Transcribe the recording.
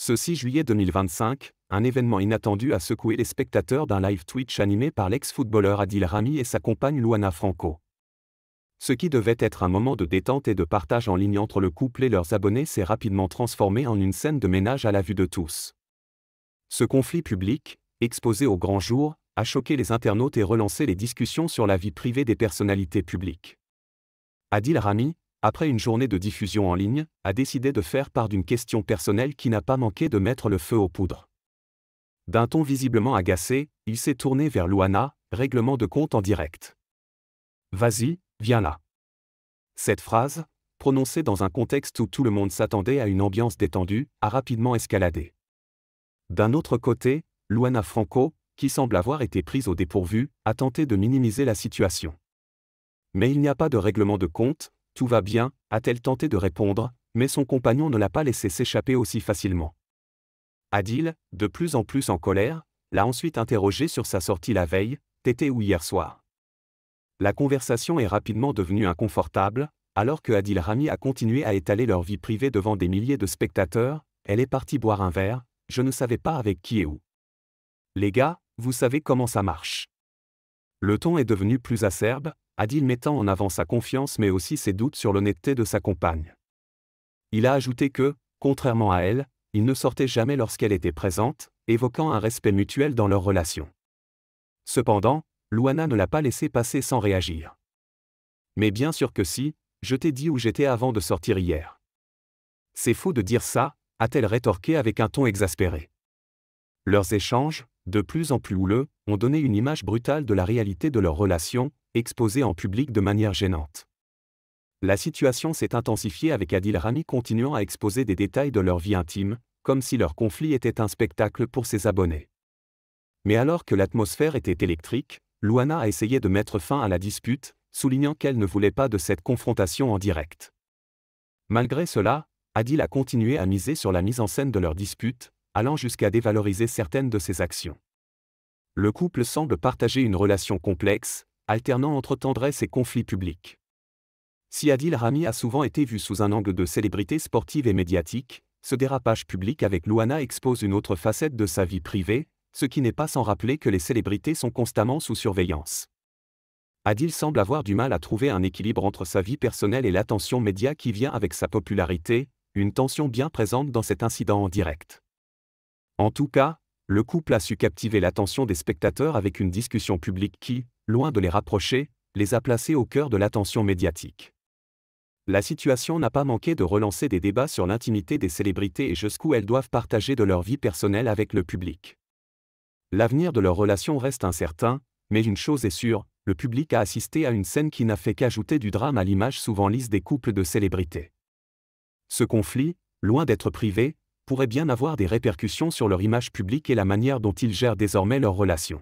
Ce 6 juillet 2025, un événement inattendu a secoué les spectateurs d'un live Twitch animé par l'ex-footballeur Adil Rami et sa compagne Luana Franco. Ce qui devait être un moment de détente et de partage en ligne entre le couple et leurs abonnés s'est rapidement transformé en une scène de ménage à la vue de tous. Ce conflit public, exposé au grand jour, a choqué les internautes et relancé les discussions sur la vie privée des personnalités publiques. Adil Rami, après une journée de diffusion en ligne, a décidé de faire part d'une question personnelle qui n'a pas manqué de mettre le feu aux poudres. D'un ton visiblement agacé, il s'est tourné vers Luana, règlement de compte en direct. « Vas-y, viens là ». Cette phrase, prononcée dans un contexte où tout le monde s'attendait à une ambiance détendue, a rapidement escaladé. D'un autre côté, Luana Franco, qui semble avoir été prise au dépourvu, a tenté de minimiser la situation. Mais il n'y a pas de règlement de compte, tout va bien, a-t-elle tenté de répondre, mais son compagnon ne l'a pas laissé s'échapper aussi facilement. Adil, de plus en plus en colère, l'a ensuite interrogé sur sa sortie la veille, tété ou hier soir. La conversation est rapidement devenue inconfortable, alors que Adil Rami a continué à étaler leur vie privée devant des milliers de spectateurs. Elle est partie boire un verre, je ne savais pas avec qui et où. Les gars, vous savez comment ça marche. Le ton est devenu plus acerbe, Adil mettant en avant sa confiance mais aussi ses doutes sur l'honnêteté de sa compagne. Il a ajouté que, contrairement à elle, il ne sortait jamais lorsqu'elle était présente, évoquant un respect mutuel dans leur relation. Cependant, Luana ne l'a pas laissé passer sans réagir. Mais bien sûr que si, je t'ai dit où j'étais avant de sortir hier. C'est faux de dire ça, a-t-elle rétorqué avec un ton exaspéré. Leurs échanges, de plus en plus houleux, ont donné une image brutale de la réalité de leur relation, exposée en public de manière gênante. La situation s'est intensifiée avec Adil Rami continuant à exposer des détails de leur vie intime, comme si leur conflit était un spectacle pour ses abonnés. Mais alors que l'atmosphère était électrique, Luana a essayé de mettre fin à la dispute, soulignant qu'elle ne voulait pas de cette confrontation en direct. Malgré cela, Adil a continué à miser sur la mise en scène de leur dispute, allant jusqu'à dévaloriser certaines de ses actions. Le couple semble partager une relation complexe, alternant entre tendresse et conflits publics. Si Adil Rami a souvent été vu sous un angle de célébrité sportive et médiatique, ce dérapage public avec Luana expose une autre facette de sa vie privée, ce qui n'est pas sans rappeler que les célébrités sont constamment sous surveillance. Adil semble avoir du mal à trouver un équilibre entre sa vie personnelle et l'attention média qui vient avec sa popularité, une tension bien présente dans cet incident en direct. En tout cas, le couple a su captiver l'attention des spectateurs avec une discussion publique qui, loin de les rapprocher, les a placés au cœur de l'attention médiatique. La situation n'a pas manqué de relancer des débats sur l'intimité des célébrités et jusqu'où elles doivent partager de leur vie personnelle avec le public. L'avenir de leur relation reste incertain, mais une chose est sûre, le public a assisté à une scène qui n'a fait qu'ajouter du drame à l'image souvent lisse des couples de célébrités. Ce conflit, loin d'être privé, pourrait bien avoir des répercussions sur leur image publique et la manière dont ils gèrent désormais leur relation.